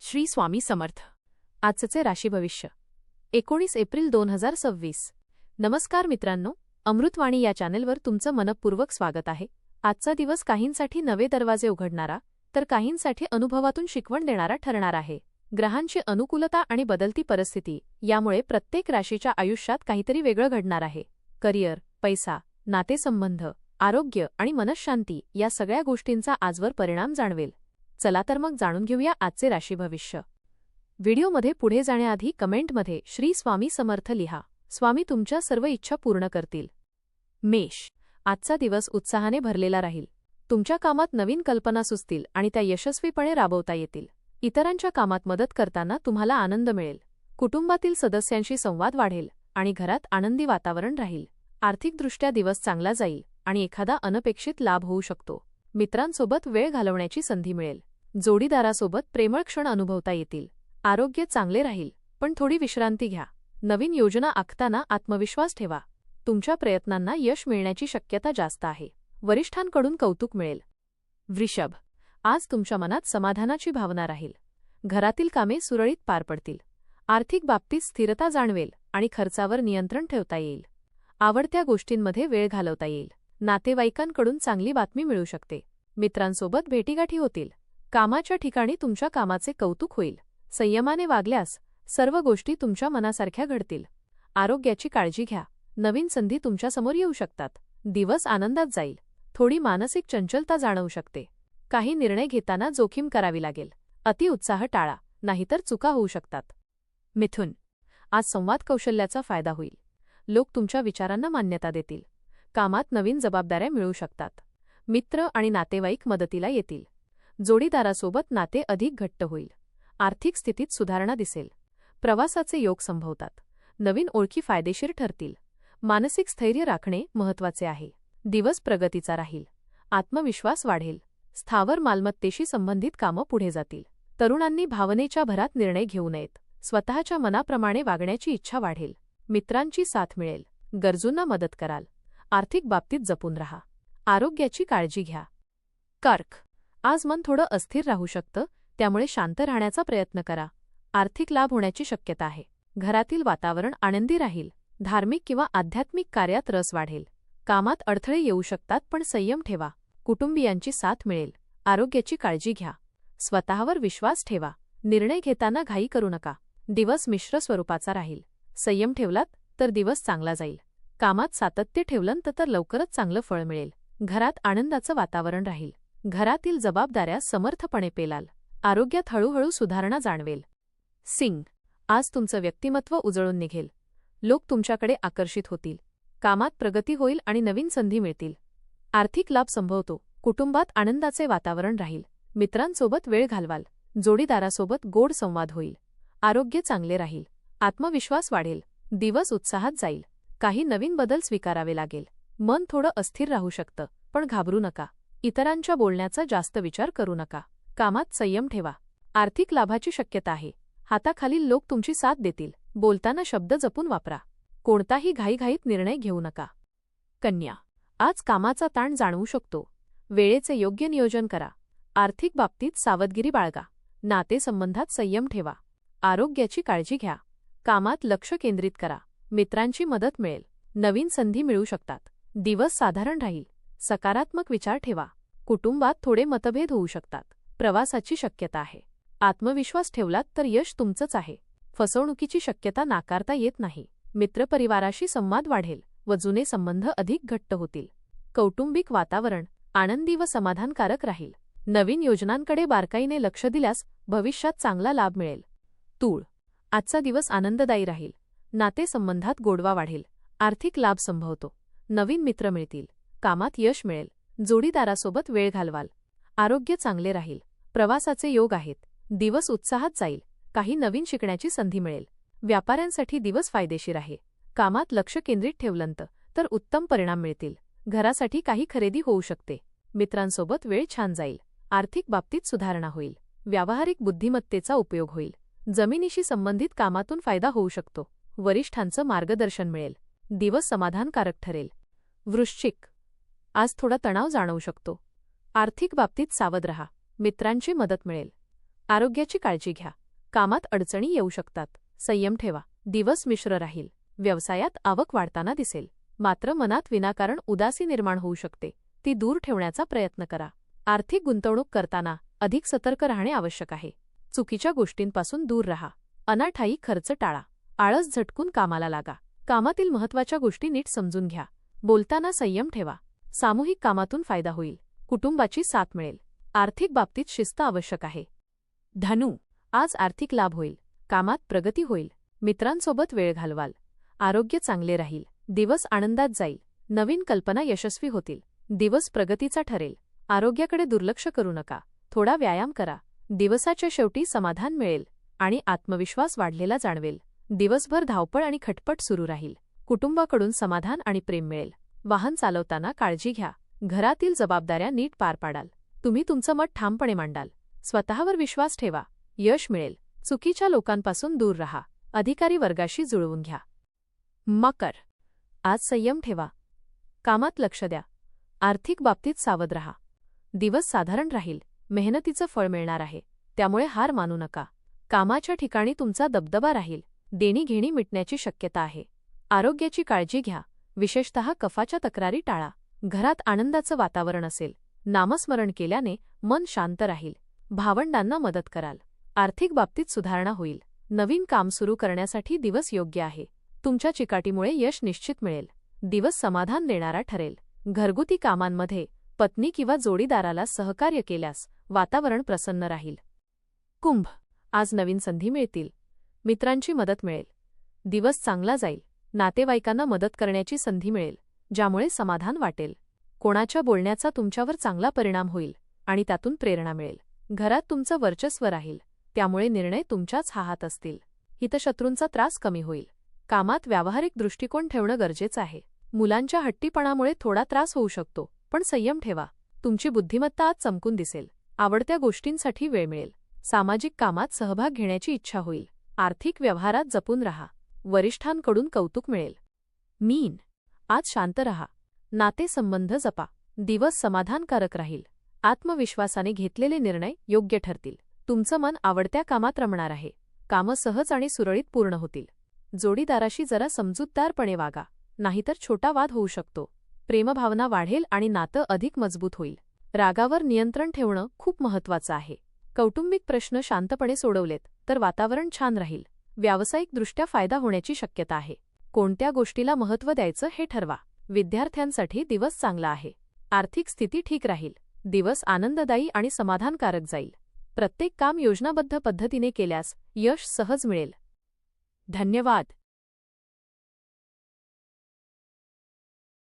श्री स्वामी समर्थ. आजचे राशी भविष्य 19 एप्रिल 2026. नमस्कार मित्रांनो, अमृतवाणी या चॅनेलवर तुमचं मनपूर्वक स्वागत आहे. आजचा दिवस काहींसाठी नवे दरवाजे उघडणारा तर काहींसाठी अनुभवातून शिकवण देणारा ठरणार आहे. ग्रहांची अनुकूलता आणि बदलती परिस्थिती यामुळे प्रत्येक राशीच्या आयुष्यात काहीतरी वेगळं घडणार आहे. करिअर, पैसा, नातेसंबंध, आरोग्य आणि मनःशांती या सगळ्या गोष्टींचा आजवर परिणाम जाणवेल. चला तर मग जाणून घेऊया आजचे राशी भविष्य. व्हिडिओमध्ये पुढे जाण्याआधी कमेंटमध्ये श्री स्वामी समर्थ लिहा. स्वामी तुमच्या सर्व इच्छा पूर्ण करतील. मेष, आजचा दिवस उत्साहाने भरलेला राहील. तुमच्या कामात नवीन कल्पना सुचतील आणि त्या यशस्वीपणे राबवता येतील. इतरांच्या कामात मदत करताना तुम्हाला आनंद मिळेल. कुटुंबातील सदस्यांशी संवाद वाढेल आणि घरात आनंदी वातावरण राहील. आर्थिकदृष्ट्या दिवस चांगला जाईल आणि एखादा अनपेक्षित लाभ होऊ शकतो. मित्रांसोबत वेळ घालवण्याची संधी मिळेल. जोडीदारासोबत प्रेमळ क्षण अनुभवता येतील. आरोग्य चांगले राहील, पण थोडी विश्रांती घ्या. नवीन योजना आखताना आत्मविश्वास ठेवा. तुमच्या प्रयत्नांना यश मिळण्याची शक्यता जास्त आहे. वरिष्ठांकडून कौतुक मिळेल. वृषभ, आज तुमच्या मनात समाधानाची भावना राहील. घरातील कामे सुरळीत पार पडतील. आर्थिक बाबतीत स्थिरता जाणवेल आणि खर्चावर नियंत्रण ठेवता येईल. आवडत्या गोष्टींमध्ये वेळ घालवता येईल. नातेवाईकांकडून चांगली बातमी मिळू शकते. मित्रांसोबत भेटीगाठी होतील. कामाच्या ठिकाणी तुमच्या कामाचे कौतुक होईल. संयमाने वागल्यास सर्व गोष्टी तुमच्या मनासारख्या घडतील. आरोग्याची काळजी घ्या. नवीन संधी तुमच्यासमोर येऊ शकतात. दिवस आनंदात जाईल. थोडी मानसिक चंचलता जाणवू शकते. काही निर्णय घेताना जोखीम करावी लागेल. अतिउत्साह टाळा, नाहीतर चुका होऊ शकतात. मिथुन, आज संवाद कौशल्याचा फायदा होईल. लोक तुमच्या विचारांना मान्यता देतील. कामात नवीन जबाबदाऱ्या मिळू शकतात. मित्र आणि नातेवाईक मदतीला येतील. जोडीदारासोबत नाते अधिक घट्ट होईल. आर्थिक स्थितीत सुधारणा दिसेल. प्रवासाचे योग संभवतात. नवीन ओळखी फायदेशीर ठरतील. मानसिक स्थैर्य राखणे महत्त्वाचे आहे. दिवस प्रगतीचा राहील. आत्मविश्वास वाढेल. स्थावर मालमत्तेशी संबंधित कामं पुढे जातील. तरुणांनी भावनेच्या भरात निर्णय घेऊ नयेत. स्वतःच्या मनाप्रमाणे वागण्याची इच्छा वाढेल. मित्रांची साथ मिळेल. गरजूंना मदत कराल. आर्थिक बाबतीत जपून राहा. आरोग्याची काळजी घ्या. कर्क, आज मन थोडं अस्थिर राहू शकतं, त्यामुळे शांत राहण्याचा प्रयत्न करा. आर्थिक लाभ होण्याची शक्यता आहे. घरातील वातावरण आनंदी राहील. धार्मिक किंवा आध्यात्मिक कार्यात रस वाढेल. कामात अडथळे येऊ शकतात, पण संयम ठेवा. कुटुंबियांची साथ मिळेल. आरोग्याची काळजी घ्या. स्वतःवर विश्वास ठेवा. निर्णय घेताना घाई करू नका. दिवस मिश्र स्वरूपाचा राहील. संयम ठेवलात तर दिवस चांगला जाईल. कामात सातत्य ठेवलं तर लवकरच चांगलं फळ मिळेल. घरात आनंदाचं वातावरण राहील. घरातील जबाबदाऱ्या समर्थपणे पेलाल. आरोग्यात हळूहळू सुधारणा जाणवेल. सिंह, आज तुमचं व्यक्तिमत्व उजळून निघेल. लोक तुमच्याकडे आकर्षित होतील. कामात प्रगती होईल आणि नवीन संधी मिळतील. आर्थिक लाभ संभवतो. कुटुंबात आनंदाचे वातावरण राहील. मित्रांसोबत वेळ घालवाल. जोडीदारासोबत गोड संवाद होईल. आरोग्य चांगले राहील. आत्मविश्वास वाढेल. दिवस उत्साहात जाईल. काही नवीन बदल स्वीकारावे लागेल. मन थोडं अस्थिर राहू शकतं, पण घाबरू नका. इतरांच्या बोलण्याचा जास्त विचार करू नका. कामात संयम ठेवा. आर्थिक लाभाची शक्यता आहे. हाताखालील लोक तुमची साथ देतील. बोलताना शब्द जपून वापरा. कोणताही घाईघाईत निर्णय घेऊ नका. कन्या, आज कामाचा ताण जाणवू शकतो. वेळेचे योग्य नियोजन करा. आर्थिक बाबतीत सावधगिरी बाळगा. नातेसंबंधात संयम ठेवा. आरोग्याची काळजी घ्या. कामात लक्ष केंद्रित करा. मित्रांची मदत मिळेल. नवीन संधी मिळू शकतात. दिवस साधारण राहील. सकारात्मक विचार ठेवा. कुटुंबात थोडे मतभेद होऊ शकतात. प्रवासाची शक्यता आहे. आत्मविश्वास ठेवलात तर यश तुमचंच आहे. फसवणुकीची शक्यता नाकारता येत नाही. मित्रपरिवाराशी संवाद वाढेल व जुने संबंध अधिक घट्ट होतील. कौटुंबिक वातावरण आनंदी व समाधानकारक राहील. नवीन योजनांकडे बारकाईने लक्ष दिल्यास भविष्यात चांगला लाभ मिळेल. तूळ, आजचा दिवस आनंददायी राहील. नातेसंबंधात गोडवा वाढेल. आर्थिक लाभ संभवतो. नवीन मित्र मिळतील. कामात यश मिळेल. जोडीदारासोबत वेळ घालवाल. आरोग्य चांगले राहील. प्रवासाचे योग आहेत. दिवस उत्साहात जाईल. काही नवीन शिकण्याची संधी मिळेल. व्यापाऱ्यांसाठी दिवस फायदेशीर आहे. कामात लक्ष केंद्रित ठेवलं तर उत्तम परिणाम मिळतील. घरासाठी काही खरेदी होऊ शकते. मित्रांसोबत वेळ छान जाईल. आर्थिक बाबतीत सुधारणा होईल. व्यावहारिक बुद्धिमत्तेचा उपयोग होईल. जमिनीशी संबंधित कामातून फायदा होऊ शकतो. वरिष्ठांचं मार्गदर्शन मिळेल. दिवस समाधानकारक ठरेल. वृश्चिक, आज थोडा तणाव जाणवू शकतो. आर्थिक बाबतीत सावध रहा. मित्रांची मदत मिळेल. आरोग्याची काळजी घ्या. कामात अडचणी येऊ शकतात. संयम ठेवा. दिवस मिश्र राहील. व्यवसायात आवक वाढताना दिसेल. मात्र मनात विनाकारण उदासी निर्माण होऊ शकते. ती दूर ठेवण्याचा प्रयत्न करा. आर्थिक गुंतवणूक करताना अधिक सतर्क राहणे आवश्यक आहे. चुकीच्या गोष्टींपासून दूर राहा. अनाठायी खर्च टाळा. आळस झटकून कामाला लागा. कामातील महत्त्वाच्या गोष्टी नीट समजून घ्या. बोलताना संयम ठेवा. सामूहिक कामातून फायदा होईल. कुटुंबाची साथ मिळेल. आर्थिक बाबतीत शिस्त आवश्यक आहे. धनु, आज आर्थिक लाभ होईल. कामात प्रगती होईल. मित्रांसोबत वेळ घालवाल. आरोग्य चांगले राहील. दिवस आनंदात जाईल. नवीन कल्पना यशस्वी होतील. दिवस प्रगतीचा ठरेल. आरोग्याकडे दुर्लक्ष करू नका. थोडा व्यायाम करा. दिवसाच्या शेवटी समाधान मिळेल आणि आत्मविश्वास वाढलेला जाणवेल. दिवसभर धावपळ आणि खटपट सुरू राहील. कुटुंबाकडून समाधान आणि प्रेम मिळेल. वाहन चालवताना काळजी घ्या. घरातील जबाबदाऱ्या नीट पार पाडाल. तुम्ही तुमचं मत ठामपणे मांडाल. स्वतःवर विश्वास ठेवा. यश मिळेल. चुकीच्या लोकांपासून दूर राहा. अधिकारी वर्गाशी जुळवून घ्या. मकर, आज संयम ठेवा. कामात लक्ष द्या. आर्थिक बाबतीत सावध राहा. दिवस साधारण राहील. मेहनतीचं फळ मिळणार आहे. त्यामुळे हार मानू नका. कामाच्या ठिकाणी तुमचा दबदबा राहील. देणी-घेणी मिटण्याची शक्यता आहे. आरोग्याची काळजी घ्या. विशेषतः कफाच्या तक्रारी टाळा. घरात आनंदाचं वातावरण असेल. नामस्मरण केल्याने मन शांत राहील. भावंडांना मदत कराल. आर्थिक बाबतीत सुधारणा होईल. नवीन काम सुरू करण्यासाठी दिवस योग्य आहे. तुमच्या चिकाटीमुळे यश निश्चित मिळेल. दिवस समाधान देणारा ठरेल. घरगुती कामांमध्ये पत्नी किंवा जोडीदाराला सहकार्य केल्यास वातावरण प्रसन्न राहील. कुंभ, आज नवीन संधी मिळतील. मित्रांची मदत मिळेल. दिवस चांगला जाईल. नातेवाईकांना मदत करण्याची संधी मिळेल, ज्यामुळे समाधान वाटेल. कोणाच्या बोलण्याचा तुमच्यावर चांगला परिणाम होईल आणि त्यातून प्रेरणा मिळेल. घरात तुमचं वर्चस्व राहील. त्यामुळे निर्णय तुमच्याच हातात असतील. हितशत्रूंचा त्रास कमी होईल. कामात व्यावहारिक दृष्टिकोन ठेवणं गरजेचं आहे. मुलांच्या हट्टीपणामुळे थोडा त्रास होऊ शकतो, पण संयम ठेवा. तुमची बुद्धिमत्ता आज चमकून दिसेल. आवडत्या गोष्टींसाठी वेळ मिळेल. सामाजिक कामात सहभाग घेण्याची इच्छा होईल. आर्थिक व्यवहारात जपून राहा. वरिष्ठांकडून कौतुक मिळेल. मीन, आज शांत रहा. नातेसंबंध जपा. दिवस समाधानकारक राहील. आत्मविश्वासाने घेतलेले निर्णय योग्य ठरतील. तुमचं मन आवडत्या कामात रमणार आहे. कामं सहज आणि सुरळीत पूर्ण होतील. जोडीदाराशी जरा समजूतदारपणे वागा, नाहीतर छोटा वाद होऊ शकतो. प्रेमभावना वाढेल आणि नातं अधिक मजबूत होईल. रागावर नियंत्रण ठेवणं खूप महत्त्वाचं आहे. कौटुंबिक प्रश्न शांतपणे सोडवलेत तर वातावरण छान राहील. व्यावसायिकदृष्ट्या फायदा होण्याची शक्यता आहे. कोणत्या गोष्टीला महत्त्व द्यायचं हे ठरवा. विद्यार्थ्यांसाठी दिवस चांगला आहे. आर्थिक स्थिती ठीक राहील. दिवस आनंददायी आणि समाधानकारक जाईल. प्रत्येक काम योजनाबद्ध पद्धतीने केल्यास यश सहज मिळेल. धन्यवाद.